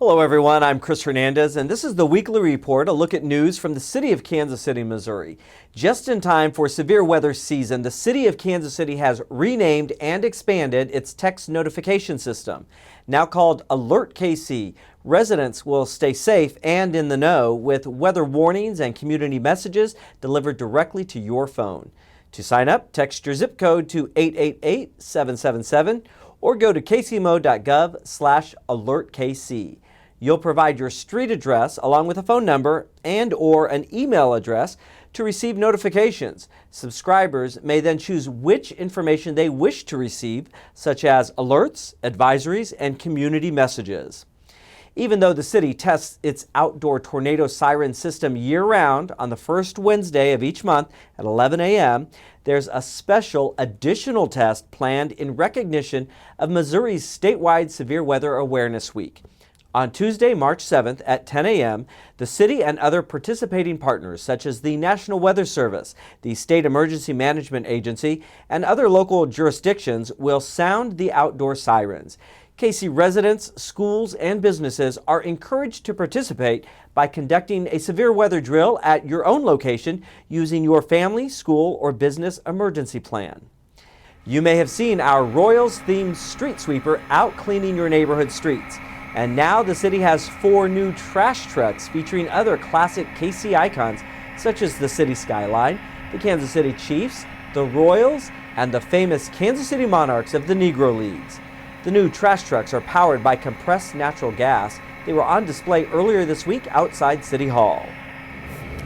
Hello everyone, I'm Chris Hernandez and this is the Weekly Report, a look at news from the city of Kansas City, Missouri. Just in time for severe weather season, the city of Kansas City has renamed and expanded its text notification system. Now called Alert KC, residents will stay safe and in the know with weather warnings and community messages delivered directly to your phone. To sign up, text your zip code to 888-777 or go to kcmo.gov/alertkc. You'll provide your street address along with a phone number and or an email address to receive notifications. Subscribers may then choose which information they wish to receive, such as alerts, advisories, and community messages. Even though the city tests its outdoor tornado siren system year-round on the first Wednesday of each month at 11 a.m., there's a special additional test planned in recognition of Missouri's statewide Severe Weather Awareness Week. On Tuesday, March 7th at 10 a.m., the city and other participating partners such as the National Weather Service, the State Emergency Management Agency, and other local jurisdictions will sound the outdoor sirens. KC residents, schools, and businesses are encouraged to participate by conducting a severe weather drill at your own location using your family, school, or business emergency plan. You may have seen our Royals-themed street sweeper out cleaning your neighborhood streets. And now the city has 4 new trash trucks featuring other classic KC icons such as the city skyline, the Kansas City Chiefs, the Royals, and the famous Kansas City Monarchs of the Negro Leagues. The new trash trucks are powered by compressed natural gas. They were on display earlier this week outside City Hall.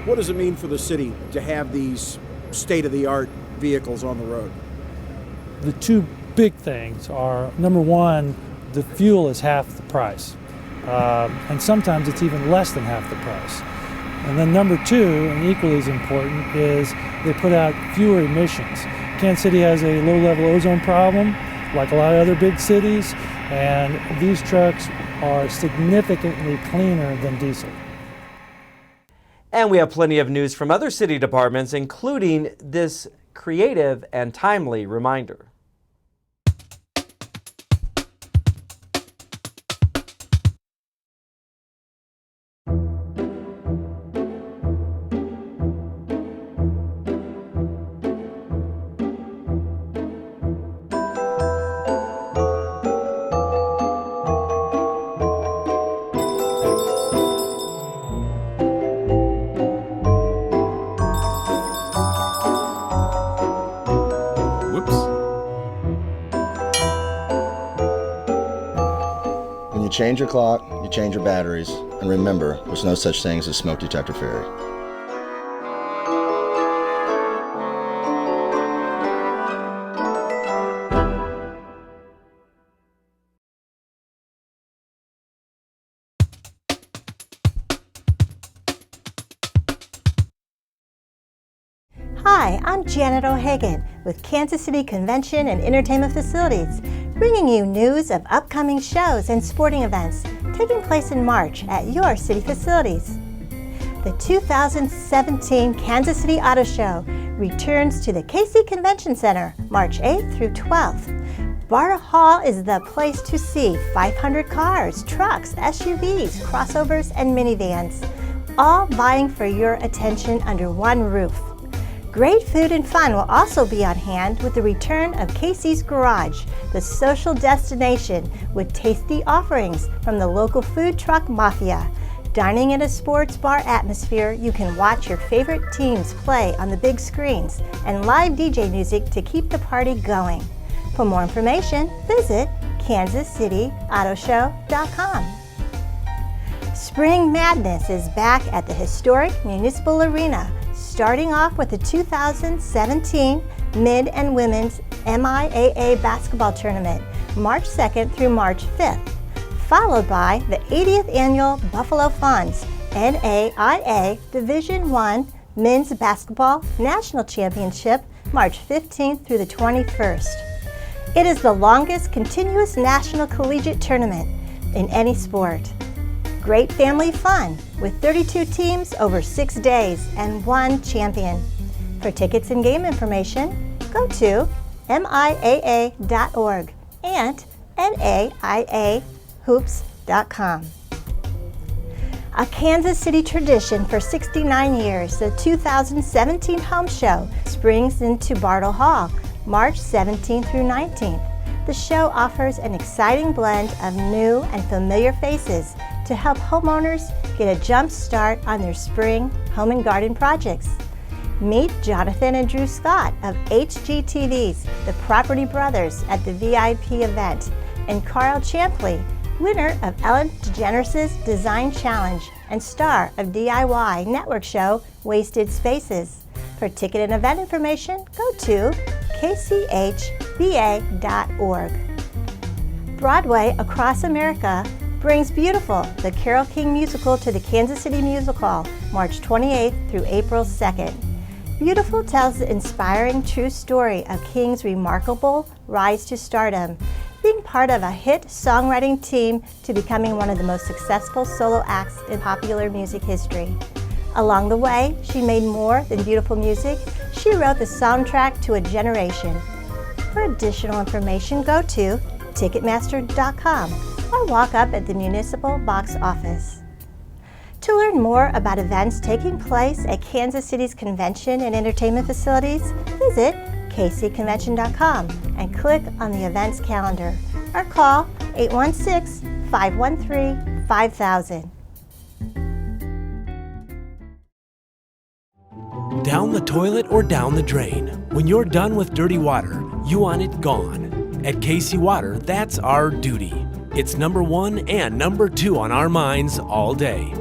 What does it mean for the city to have these state-of-the-art vehicles on the road? The two big things are, number one, the fuel is half the price, and sometimes it's even less than half the price. And then number two, and equally as important, is they put out fewer emissions. Kansas City has a low-level ozone problem, like a lot of other big cities, and these trucks are significantly cleaner than diesel. And we have plenty of news from other city departments, including this creative and timely reminder. When you change your clock, you change your batteries, and remember, there's no such thing as a smoke detector fairy. Hi, I'm Janet O'Hagan with Kansas City Convention and Entertainment Facilities, bringing you news of upcoming shows and sporting events taking place in March at your city facilities. The 2017 Kansas City Auto Show returns to the KC Convention Center March 8th through 12th. Barta Hall is the place to see 500 cars, trucks, SUVs, crossovers, and minivans, all vying for your attention under one roof. Great food and fun will also be on hand with the return of KC's Garage, the social destination with tasty offerings from the local food truck mafia. Dining in a sports bar atmosphere, you can watch your favorite teams play on the big screens and live DJ music to keep the party going. For more information, visit kansascityautoshow.com. Spring Madness is back at the historic Municipal Arena, starting off with the 2017 Mid and Women's MIAA Basketball Tournament, March 2nd through March 5th, followed by the 80th Annual Buffalo Funds NAIA Division I Men's Basketball National Championship, March 15th through the 21st. It is the longest continuous national collegiate tournament in any sport. Great family fun with 32 teams over 6 days and 1 champion. For tickets and game information, go to miaa.org and naiahoops.com. A Kansas City tradition for 69 years, the 2017 Home Show springs into Bartle Hall, March 17th through 19th. The show offers an exciting blend of new and familiar faces to help homeowners get a jump start on their spring home and garden projects. Meet Jonathan and Drew Scott of HGTV's The Property Brothers at the VIP event, and Carl Champley, winner of Ellen DeGeneres' Design Challenge and star of DIY network show Wasted Spaces. For ticket and event information, go to kcmo.gov. Broadway Across America brings Beautiful, the Carole King musical, to the Kansas City Music Hall, March 28th through April 2nd. Beautiful tells the inspiring true story of King's remarkable rise to stardom, being part of a hit songwriting team to becoming one of the most successful solo acts in popular music history. Along the way, she made more than beautiful music. She wrote the soundtrack to a generation. For additional information, go to Ticketmaster.com or walk up at the Municipal Box Office. To learn more about events taking place at Kansas City's convention and entertainment facilities, visit kcconvention.com and click on the events calendar or call 816-513-5000. Down the toilet or down the drain. When you're done with dirty water, you want it gone. At KC Water, that's our duty. It's number 1 and number 2 on our minds all day.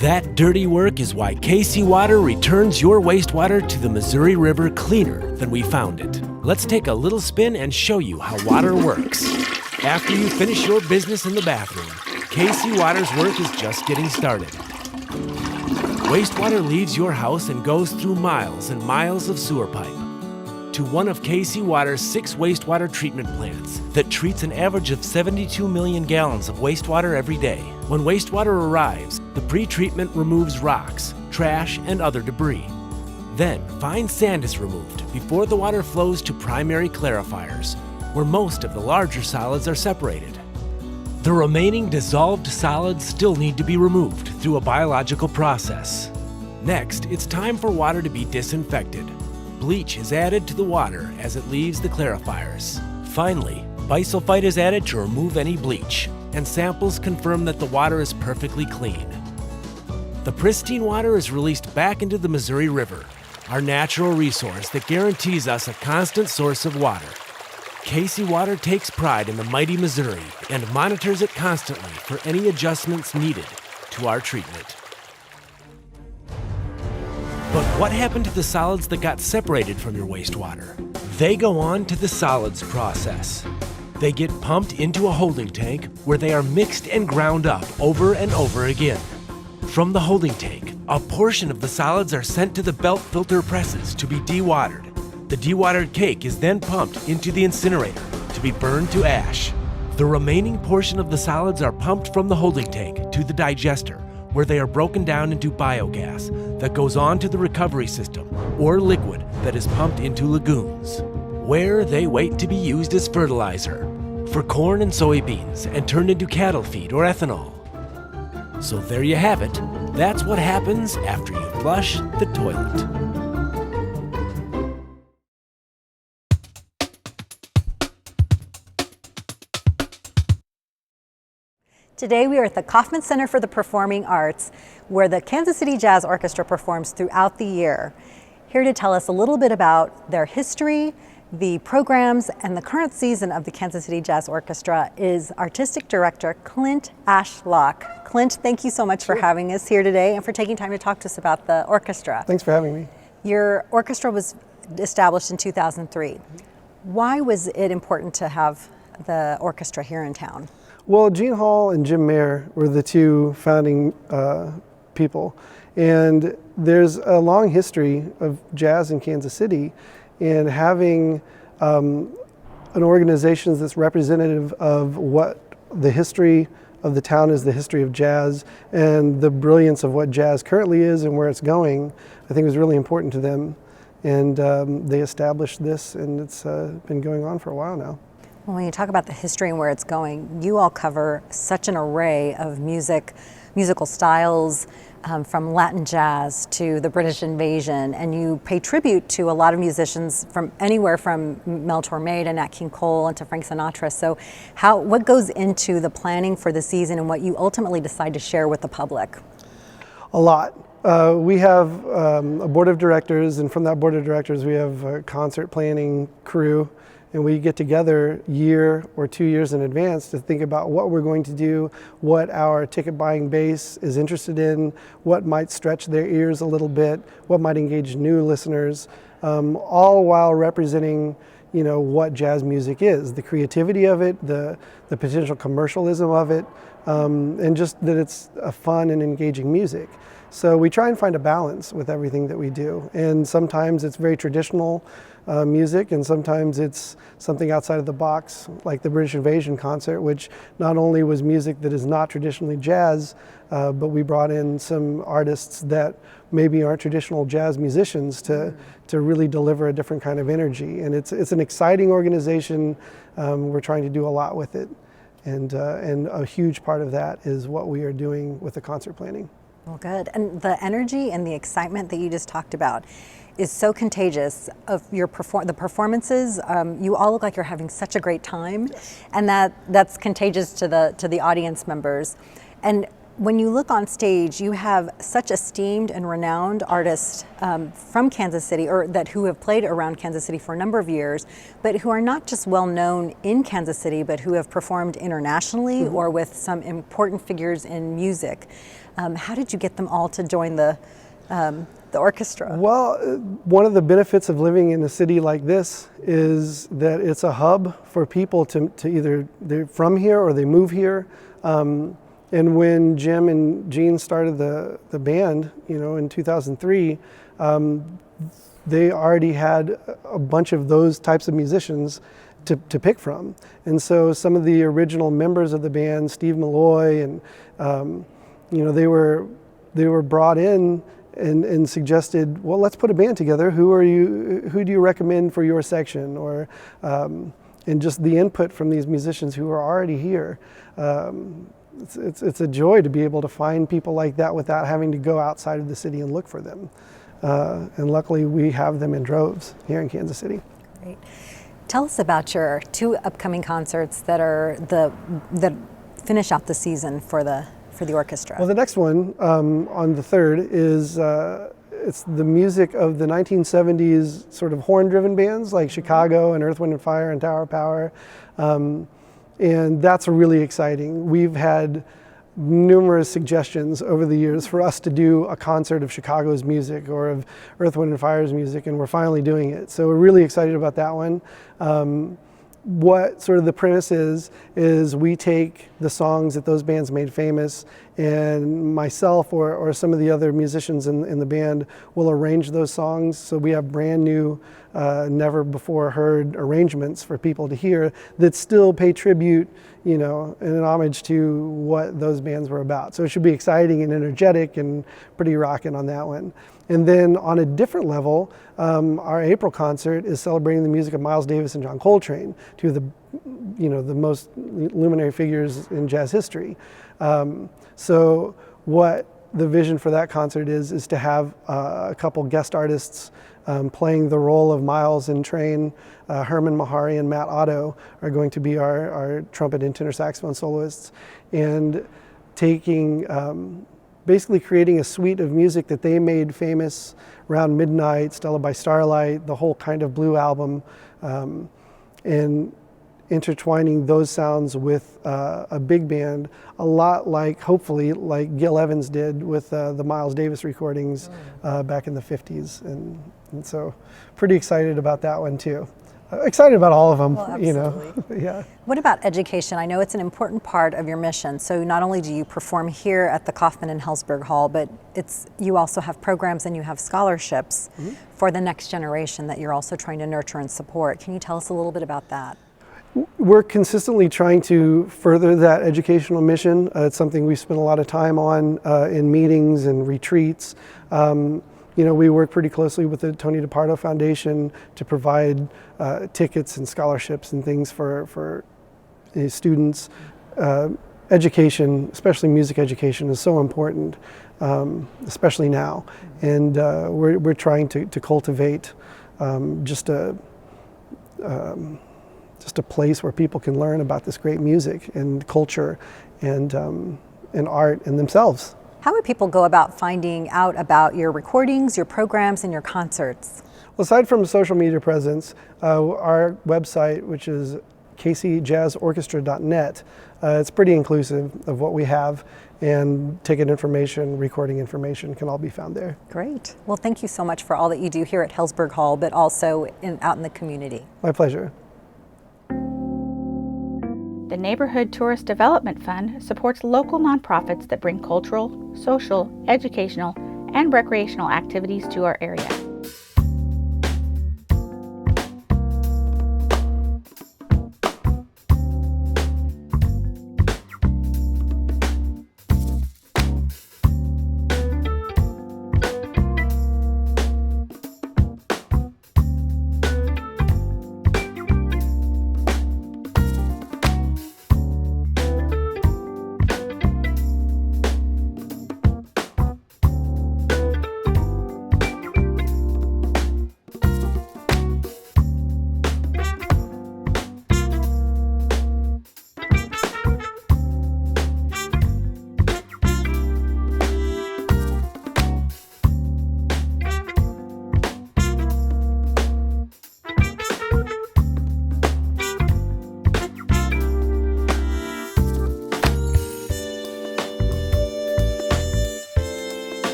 That dirty work is why KC Water returns your wastewater to the Missouri River cleaner than we found it. Let's take a little spin and show you how water works. After you finish your business in the bathroom, KC Water's work is just getting started. Wastewater leaves your house and goes through miles and miles of sewer pipe to one of KC Water's 6 wastewater treatment plants that treats an average of 72 million gallons of wastewater every day. When wastewater arrives, the pre-treatment removes rocks, trash, and other debris. Then, fine sand is removed before the water flows to primary clarifiers, where most of the larger solids are separated. The remaining dissolved solids still need to be removed through a biological process. Next, it's time for water to be disinfected. Bleach is added to the water as it leaves the clarifiers. Finally, bisulfite is added to remove any bleach, and samples confirm that the water is perfectly clean. The pristine water is released back into the Missouri River, our natural resource that guarantees us a constant source of water. KC Water takes pride in the mighty Missouri and monitors it constantly for any adjustments needed to our treatment. But what happened to the solids that got separated from your wastewater? They go on to the solids process. They get pumped into a holding tank where they are mixed and ground up over and over again. From the holding tank, a portion of the solids are sent to the belt filter presses to be dewatered. The dewatered cake is then pumped into the incinerator to be burned to ash. The remaining portion of the solids are pumped from the holding tank to the digester, where they are broken down into biogas that goes on to the recovery system, or liquid that is pumped into lagoons, where they wait to be used as fertilizer for corn and soybeans and turned into cattle feed or ethanol. So there you have it. That's what happens after you flush the toilet. Today we are at the Kauffman Center for the Performing Arts, where the Kansas City Jazz Orchestra performs throughout the year. Here to tell us a little bit about their history, the programs, and the current season of the Kansas City Jazz Orchestra is Artistic Director Clint Ashlock. Clint, thank you so much for having us here today and for taking time to talk to us about the orchestra. Thanks for having me. Your orchestra was established in 2003. Why was it important to have the orchestra here in town? Well, Gene Hall and Jim Mayer were the two founding people, and there's a long history of jazz in Kansas City, and having an organization that's representative of what the history of the town is, the history of jazz, and the brilliance of what jazz currently is and where it's going, I think was really important to them. And they established this, and it's been going on for a while now. When you talk about the history and where it's going, you all cover such an array of musical styles, from Latin jazz to the British invasion, and you pay tribute to a lot of musicians from anywhere from Mel Torme to Nat King Cole and to Frank Sinatra. So what goes into the planning for the season and what you ultimately decide to share with the public? A lot. We have a board of directors, and from that board of directors we have a concert planning crew, and we get together year or 2 years in advance to think about what we're going to do, what our ticket buying base is interested in, what might stretch their ears a little bit, what might engage new listeners, all while representing what jazz music is, the creativity of it, the potential commercialism of it, and just that it's a fun and engaging music. So we try and find a balance with everything that we do, and sometimes it's very traditional music, and sometimes it's something outside of the box, like the British Invasion concert, which not only was music that is not traditionally jazz, but we brought in some artists that maybe aren't traditional jazz musicians to really deliver a different kind of energy. And it's an exciting organization. We're trying to do a lot with it, and a huge part of that is what we are doing with the concert planning. Well, good. And the energy and the excitement that you just talked about is so contagious of the performances. You all look like you're having such a great time, and that's contagious to the audience members. And when you look on stage, you have such esteemed and renowned artists from Kansas City, or who have played around Kansas City for a number of years, but who are not just well known in Kansas City, but who have performed internationally or with some important figures in music. How did you get them all to join the orchestra? Well, one of the benefits of living in a city like this is that it's a hub for people to either they're from here or they move here. And when Jim and Gene started the band, in 2003, they already had a bunch of those types of musicians to pick from. And so some of the original members of the band, Steve Malloy, and they were brought in and suggested, well, let's put a band together. Who do you recommend for your section? Or and just the input from these musicians who are already here. It's a joy to be able to find people like that without having to go outside of the city and look for them. And luckily we have them in droves here in Kansas City. Great. Tell us about your 2 upcoming concerts that finish out the season for the orchestra. Well, the next one on the 3rd is it's the music of the 1970s sort of horn-driven bands like Chicago and Earth, Wind & Fire and Tower of Power. And that's really exciting. We've had numerous suggestions over the years for us to do a concert of Chicago's music or of Earth, Wind & Fire's music, and we're finally doing it. So we're really excited about that one. What sort of the premise is we take the songs that those bands made famous, and myself or some of the other musicians in the band will arrange those songs. So we have brand new, never before heard arrangements for people to hear that still pay tribute, and an homage to what those bands were about. So it should be exciting and energetic and pretty rocking on that one. And then on a different level, our April concert is celebrating the music of Miles Davis and John Coltrane, 2 of the most luminary figures in jazz history. So what the vision for that concert is to have a couple guest artists playing the role of Miles and Train. Herman Mahari and Matt Otto are going to be our trumpet and tenor saxophone soloists, and basically creating a suite of music that they made famous, Around Midnight, Stella by Starlight, the whole kind of blue album, and intertwining those sounds with a big band, a lot like, hopefully, like Gil Evans did with the Miles Davis recordings back in the 50s. And so pretty excited about that one too. Excited about all of them, well, absolutely. Yeah. What about education? I know it's an important part of your mission. So not only do you perform here at the Kaufman and Hellsberg Hall, but you also have programs and you have scholarships for the next generation that you're also trying to nurture and support. Can you tell us a little bit about that? We're consistently trying to further that educational mission. It's something we spend a lot of time on in meetings and retreats. we work pretty closely with the Tony DePardo Foundation to provide tickets and scholarships and things for students. Education, especially music education, is so important, especially now. And we're trying to cultivate just a place where people can learn about this great music and culture and art and themselves. How would people go about finding out about your recordings, your programs, and your concerts? Well, aside from social media presence, our website, which is kcjazzorchestra.net, it's pretty inclusive of what we have, and ticket information, recording information can all be found there. Great. Well, thank you so much for all that you do here at Hellsberg Hall, but also out in the community. My pleasure. The Neighborhood Tourist Development Fund supports local nonprofits that bring cultural, social, educational, and recreational activities to our area.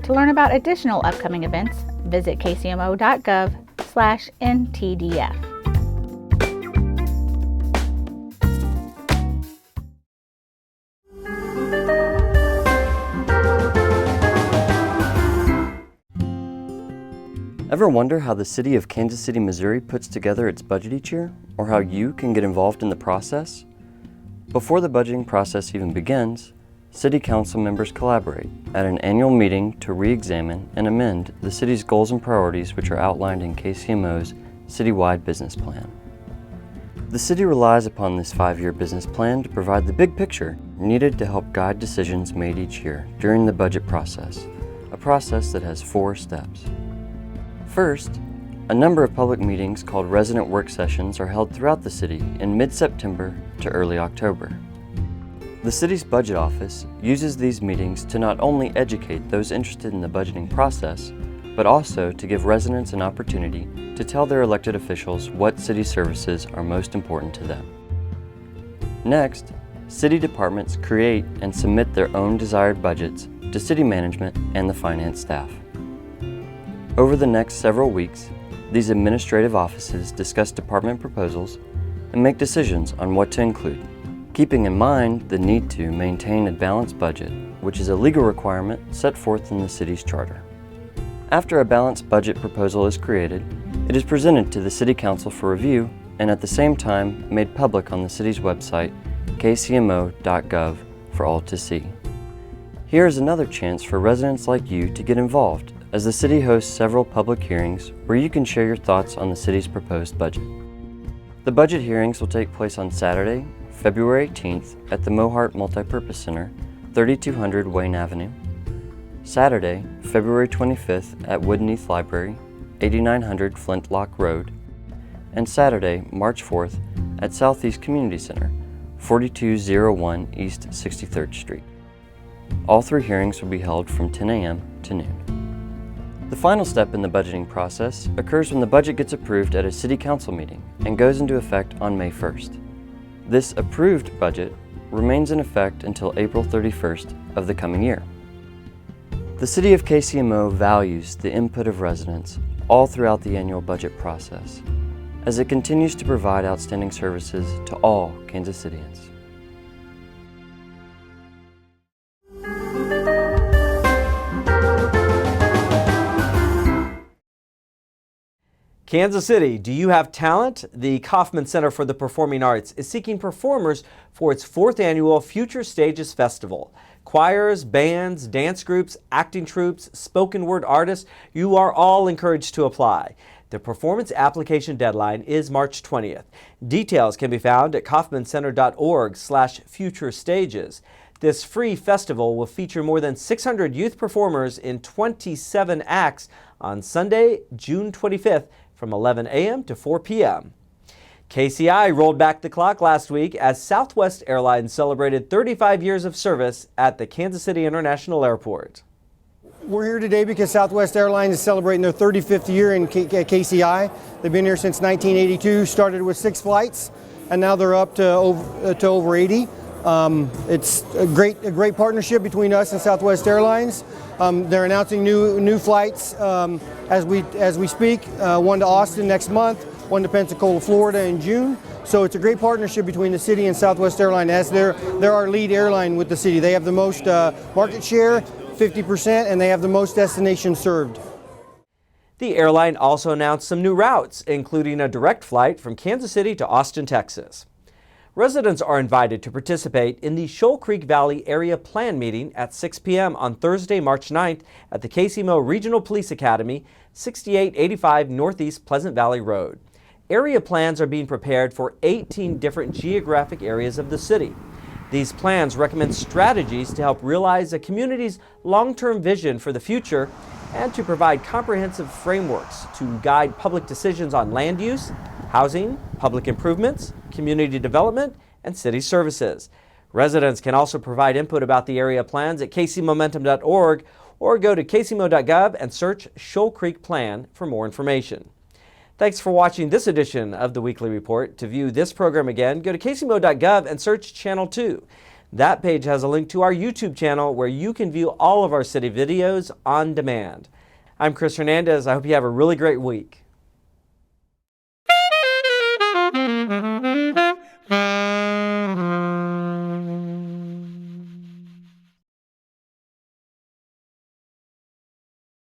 To learn about additional upcoming events, visit kcmo.gov/ntdf. Ever wonder how the city of Kansas City, Missouri puts together its budget each year, or how you can get involved in the process? Before the budgeting process even begins, City Council members collaborate at an annual meeting to re-examine and amend the city's goals and priorities, which are outlined in KCMO's citywide business plan. The city relies upon this 5-year business plan to provide the big picture needed to help guide decisions made each year during the budget process, a process that has 4 steps. First, a number of public meetings called resident work sessions are held throughout the city in mid-September to early October. The city's budget office uses these meetings to not only educate those interested in the budgeting process, but also to give residents an opportunity to tell their elected officials what city services are most important to them. Next, city departments create and submit their own desired budgets to city management and the finance staff. Over the next several weeks, these administrative offices discuss department proposals and make decisions on what to include, keeping in mind the need to maintain a balanced budget, which is a legal requirement set forth in the city's charter. After a balanced budget proposal is created, it is presented to the City Council for review and at the same time made public on the city's website, kcmo.gov, for all to see. Here is another chance for residents like you to get involved, as the city hosts several public hearings where you can share your thoughts on the city's proposed budget. The budget hearings will take place on Saturday, February 18th at the Mohart Multipurpose Center, 3200 Wayne Avenue, Saturday, February 25th at Woodneath Library, 8900 Flintlock Road, and Saturday, March 4th at Southeast Community Center, 4201 East 63rd Street. All 3 hearings will be held from 10 a.m. to noon. The final step in the budgeting process occurs when the budget gets approved at a City Council meeting and goes into effect on May 1st. This approved budget remains in effect until April 31st of the coming year. The City of KCMO values the input of residents all throughout the annual budget process, as it continues to provide outstanding services to all Kansas Cityans. Kansas City, do you have talent? The Kauffman Center for the Performing Arts is seeking performers for its 4th annual Future Stages Festival. Choirs, bands, dance groups, acting troupes, spoken word artists, you are all encouraged to apply. The performance application deadline is March 20th. Details can be found at kaufmancenter.org/futurestages. This free festival will feature more than 600 youth performers in 27 acts on Sunday, June 25th from 11 a.m. to 4 p.m. KCI rolled back the clock last week as Southwest Airlines celebrated 35 years of service at the Kansas City International Airport. We're here today because Southwest Airlines is celebrating their 35th year in KCI. They've been here since 1982, started with 6 flights, and now they're up to over 80. It's a great partnership between us and Southwest Airlines. They're announcing new flights as we speak. One to Austin next month, one to Pensacola, Florida in June. So it's a great partnership between the city and Southwest Airlines, as they're our lead airline with the city. They have the most market share, 50%, and they have the most destinations served. The airline also announced some new routes, including a direct flight from Kansas City to Austin, Texas. Residents are invited to participate in the Shoal Creek Valley Area Plan meeting at 6 p.m. on Thursday, March 9th at the KCMO Regional Police Academy, 6885 Northeast Pleasant Valley Road. Area plans are being prepared for 18 different geographic areas of the city. These plans recommend strategies to help realize a community's long-term vision for the future and to provide comprehensive frameworks to guide public decisions on land use, housing, public improvements, community development, and city services. Residents can also provide input about the area plans at kcmomentum.org or go to kcmo.gov and search Shoal Creek Plan for more information. Thanks for watching this edition of the Weekly Report. To view this program again, go to kcmo.gov and search Channel 2. That page has a link to our YouTube channel where you can view all of our city videos on demand. I'm Chris Hernandez. I hope you have a really great week.